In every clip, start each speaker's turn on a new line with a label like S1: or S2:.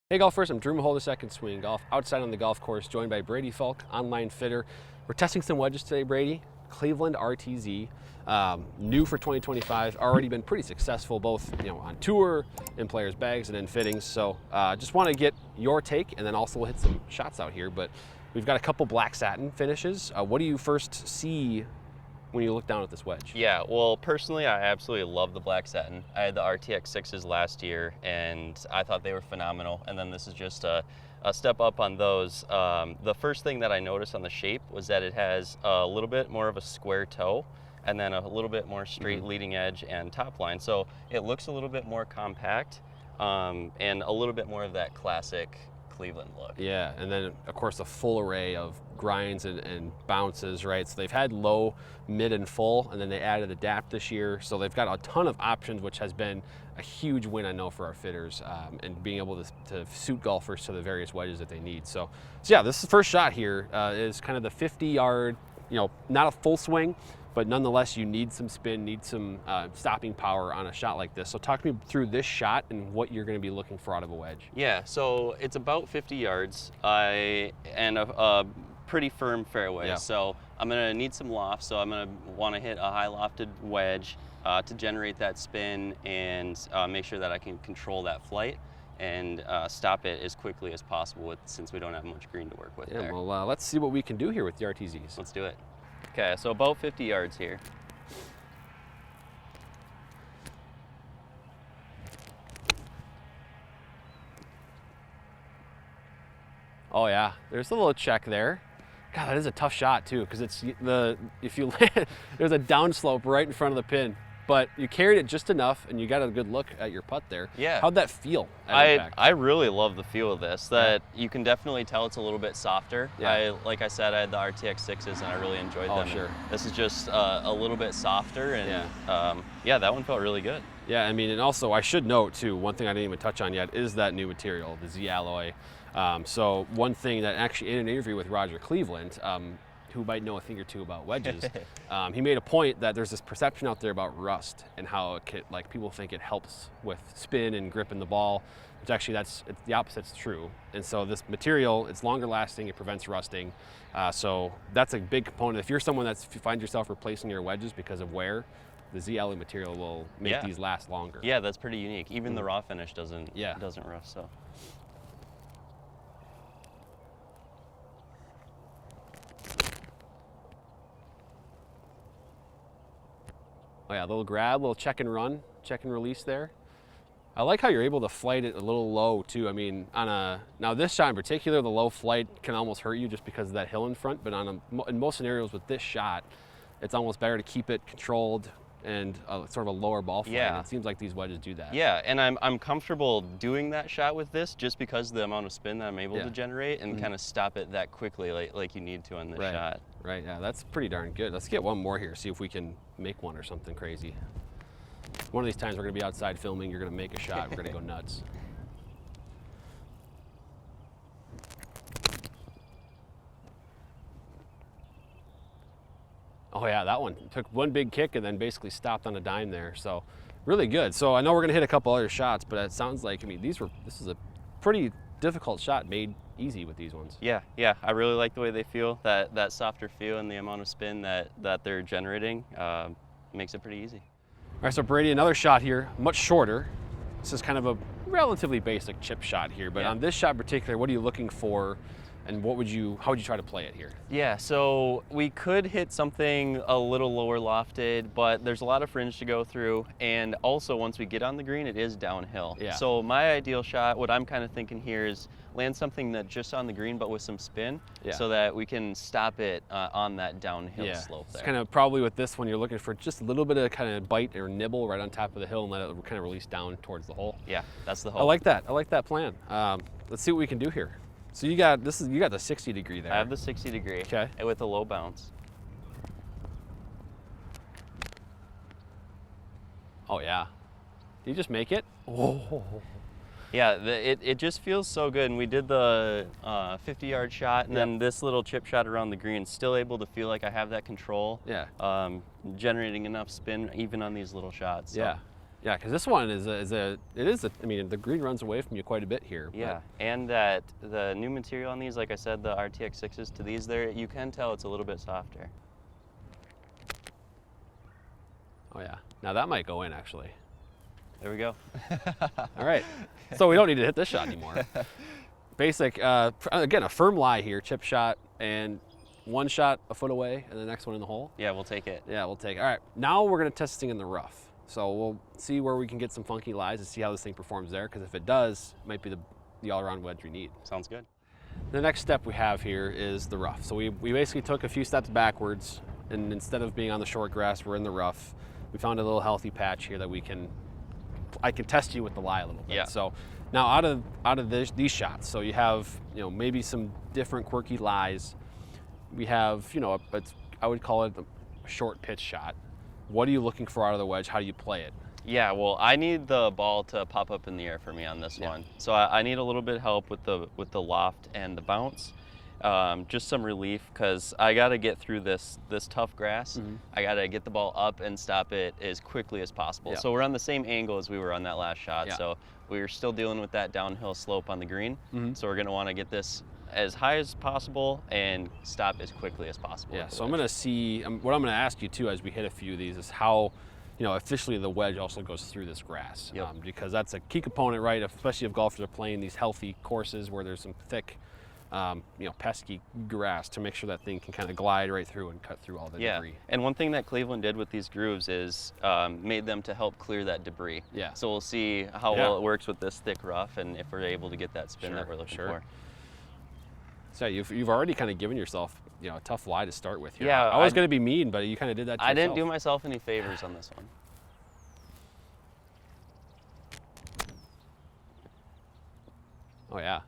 S1: Hey golfers, I'm Drew Mahowald, second swing golf outside on the golf course, joined by Brady Falk, online fitter. We're testing some wedges today, Brady. Cleveland RTZ, new for 2025. Already been pretty successful, both on tour, in players' bags, and in fittings. So just want to get your take, and then also we'll hit some shots out here. But we've got a couple black satin finishes. What do you first see when you look down at this wedge?
S2: Yeah, well, personally, I absolutely love the black satin. I had the RTX 6s last year, and I thought they were phenomenal. And then this is just a step up on those. The first thing that I noticed on the shape was that it has a little bit more of a square toe, and then a little bit more straight leading edge and top line. So it looks a little bit more compact, and a little bit more of that classic Cleveland look.
S1: Yeah, and then of course a full array of grinds and bounces, right? So they've had low, mid, and full, and then they added adapt this year. So they've got a ton of options, which has been a huge win, I know, for our fitters, and being able to suit golfers to the various wedges that they need. So yeah, this is the first shot here is kind of the 50-yard, not a full swing, but nonetheless, you need some spin, need some stopping power on a shot like this. So talk to me through this shot and what you're going to be looking for out of a wedge.
S2: Yeah, so it's about 50 yards and a pretty firm fairway.
S1: Yeah.
S2: So I'm going to need some loft, so I'm going to want to hit a high lofted wedge to generate that spin and make sure that I can control that flight and stop it as quickly as possible since we don't have much green to work with there.
S1: Well, let's see what we can do here with the RTZs.
S2: Let's do it. Okay, so about 50 yards here.
S1: Oh yeah, there's a little check there. God, that is a tough shot too, because if you land, there's a downslope right in front of the pin. But you carried it just enough, and you got a good look at your putt there.
S2: Yeah.
S1: How'd that feel at impact?
S2: I really love the feel of this. You can definitely tell it's a little bit softer.
S1: Yeah.
S2: Like I said, I had the RTX 6s, and I really enjoyed them.
S1: Sure.
S2: This is just a little bit softer, and yeah, that one felt really good.
S1: Yeah, I mean, and also I should note too, one thing I didn't even touch on yet is that new material, the Z alloy. So one thing that actually in an interview with Roger Cleveland, who might know a thing or two about wedges, he made a point that there's this perception out there about rust and how it can, people think it helps with spin and grip in the ball, which actually it's the opposite's true. And so this material, it's longer lasting, it prevents rusting. So that's a big component. If you're someone if you find yourself replacing your wedges because of wear, the Z alloy material will make these last longer.
S2: Yeah, that's pretty unique. Even the raw finish doesn't rust. So.
S1: Oh yeah, a little grab, little check and run, check and release there. I like how you're able to flight it a little low too. I mean, now this shot in particular, the low flight can almost hurt you just because of that hill in front, but in most scenarios with this shot, it's almost better to keep it controlled and sort of a lower ball flight.
S2: Yeah.
S1: It seems like these wedges do that.
S2: Yeah, and I'm comfortable doing that shot with this just because of the amount of spin that I'm able to generate and kind of stop it that quickly like you need to on this shot.
S1: Right, yeah, that's pretty darn good. Let's get one more here, see if we can make one or something crazy. One of these times we're gonna be outside filming, you're gonna make a shot, we're gonna go nuts. Oh yeah, that one took one big kick and then basically stopped on a dime there. So really good. So I know we're gonna hit a couple other shots, but it sounds like, I mean, this is a pretty difficult shot made easy with these ones.
S2: Yeah, I really like the way they feel. That softer feel and the amount of spin that they're generating makes it pretty easy.
S1: All right, so Brady, another shot here, much shorter. This is kind of a relatively basic chip shot here, but on this shot in particular, what are you looking for? And how would you try to play it here? Yeah,
S2: so we could hit something a little lower lofted, but there's a lot of fringe to go through. And also once we get on the green, it is downhill.
S1: Yeah.
S2: So my ideal shot, what I'm kind of thinking here is land something that just on the green, but with some spin so that we can stop it on that downhill slope there.
S1: It's kind of probably with this one, you're looking for just a little bit of kind of bite or nibble right on top of the hill and let it kind of release down towards the hole.
S2: Yeah, that's the hole.
S1: I like that plan. Let's see what we can do here. So you got the 60 degree there.
S2: I have the 60 degree.
S1: Okay.
S2: With a low bounce.
S1: Oh yeah. Did you just make it? Oh.
S2: Yeah, it just feels so good. And we did the 50-yard shot, and then this little chip shot around the green. Still able to feel like I have that control.
S1: Yeah.
S2: Generating enough spin even on these little shots. So.
S1: Yeah. Yeah, because this one I mean, the green runs away from you quite a bit here.
S2: Yeah, and that the new material on these, like I said, the RTX 6s to these, there you can tell it's a little bit softer.
S1: Oh yeah, now that might go in actually.
S2: There we go.
S1: All right, so we don't need to hit this shot anymore. Basic, again, a firm lie here, chip shot, and one shot a foot away, and the next one in the hole.
S2: Yeah, we'll take it.
S1: Yeah, we'll take it. All right, now we're gonna test this thing in the rough. So we'll see where we can get some funky lies and see how this thing performs there, because if it does, it might be the all-around wedge we need.
S2: Sounds good.
S1: The next step we have here is the rough. So we basically took a few steps backwards, and instead of being on the short grass, we're in the rough. We found a little healthy patch here that I can test you with the lie a little bit.
S2: Yeah.
S1: So now out of these shots, so you have, you know, maybe some different quirky lies. We have, you know, I would call it a short pitch shot. What are you looking for out of the wedge? How do you play it?
S2: Yeah, well, I need the ball to pop up in the air for me on this one. So I need a little bit of help with the loft and the bounce. Just some relief, because I got to get through this tough grass. I got to get the ball up and stop it as quickly as possible.
S1: Yeah.
S2: So we're on the same angle as we were on that last shot.
S1: Yeah.
S2: So we're still dealing with that downhill slope on the green. So we're going to want to get this as high as possible and stop as quickly as possible.
S1: Yeah, so I'm going to see, what I'm going to ask you too as we hit a few of these is how, you know, officially the wedge also goes through this grass.
S2: Yep.
S1: Because that's a key component, right? Especially if golfers are playing these healthy courses where there's some thick, you know, pesky grass, to make sure that thing can kind of glide right through and cut through all the debris.
S2: And one thing that Cleveland did with these grooves is made them to help clear that debris.
S1: Yeah.
S2: So we'll see how well it works with this thick rough, and if we're able to get that spin that we're looking for.
S1: So you've already kind of given yourself, you know, a tough lie to start with here.
S2: Yeah,
S1: I was going to be mean, but you kind of did that to
S2: I
S1: yourself.
S2: didn't do myself any favors on this one.
S1: Oh yeah.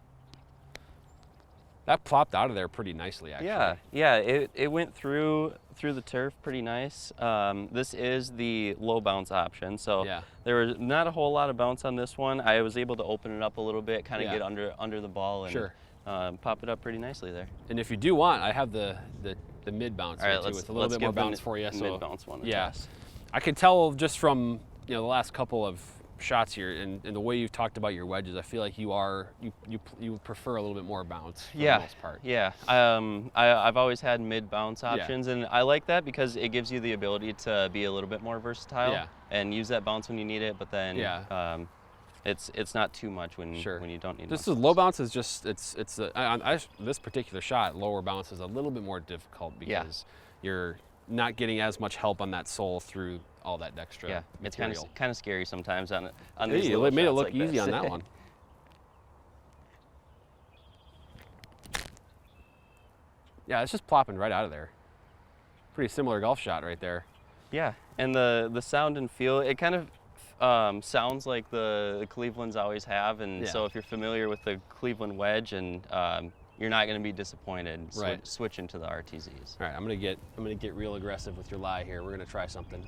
S1: That plopped out of there pretty nicely, actually.
S2: Yeah, it went through the turf pretty nice. This is the low bounce option, so there was not a whole lot of bounce on this one. I was able to open it up a little bit, kind of get under the ball and pop it up pretty nicely there.
S1: And if you do want, I have the mid bounce here too, with a little bit more bounce for you.
S2: Mid bounce one.
S1: I could tell just from, you know, the last couple of shots here and the way you've talked about your wedges, I feel like you prefer a little bit more bounce for the most part.
S2: Yeah, I've always had mid bounce options, and I like that because it gives you the ability to be a little bit more versatile and use that bounce when you need it, but then it's not too much when you don't need it.
S1: This is low bounce is just this particular shot, lower bounce is a little bit more difficult because you're not getting as much help on that sole through all that extra material.
S2: It's kind of scary sometimes on these
S1: it
S2: little
S1: made it
S2: shots
S1: look
S2: like
S1: easy
S2: this.
S1: on that one. Yeah, it's just plopping right out of there. Pretty similar golf shot right there.
S2: Yeah, and the sound and feel, it kind of sounds like the Clevelands always have, and so if you're familiar with the Cleveland wedge, and you're not going to be disappointed switching to the RTZs.
S1: All right, I'm gonna get real aggressive with your lie here. We're gonna try something.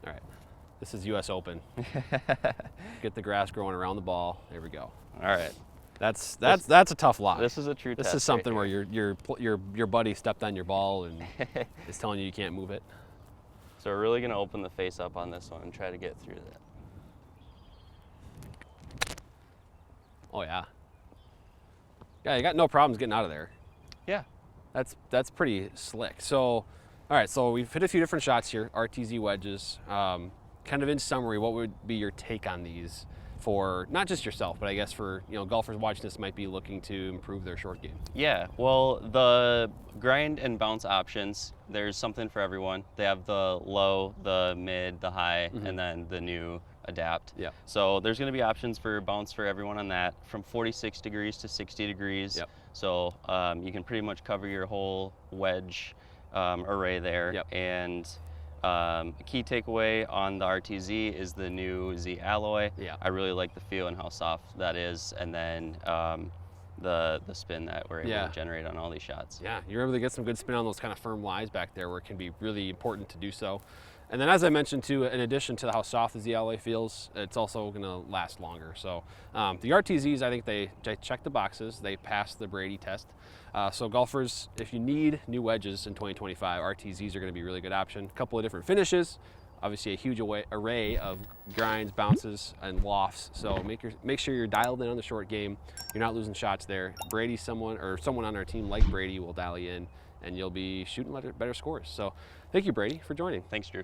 S1: All right, this is U.S. Open. Get the grass growing around the ball. There we go.
S2: All right.
S1: That's a tough lie.
S2: This is a true test.
S1: This is something where your buddy stepped on your ball and is telling you can't move it.
S2: So we're really going to open the face up on this one and try to get through that.
S1: Oh yeah. Yeah, you got no problems getting out of there.
S2: Yeah.
S1: That's pretty slick. So, all right, so we've hit a few different shots here, RTZ wedges. Kind of in summary, what would be your take on these for not just yourself, but I guess for, you know, golfers watching this might be looking to improve their short game?
S2: Yeah, well, the grind and bounce options, there's something for everyone. They have the low, the mid, the high, and then the new adapt.
S1: Yeah.
S2: So there's going to be options for bounce for everyone on that, from 46 degrees to 60 degrees.
S1: Yep.
S2: So you can pretty much cover your whole wedge array there.
S1: Yep.
S2: And a key takeaway on the RTZ is the new Z alloy.
S1: Yeah.
S2: I really like the feel and how soft that is, and then the spin that we're able to generate on all these shots.
S1: Yeah, you're able to get some good spin on those kind of firm lies back there where it can be really important to do so. And then, as I mentioned too, in addition to how soft the Z alloy feels, it's also going to last longer. So the RTZs, I think they check the boxes. They pass the Brady test. So golfers, if you need new wedges in 2025, RTZs are going to be a really good option. A couple of different finishes. obviously a huge array of grinds, bounces, and lofts. So make sure you're dialed in on the short game. You're not losing shots there. Brady, someone on our team like Brady will dial you in, and you'll be shooting better scores. So thank you, Brady, for joining.
S2: Thanks, Drew.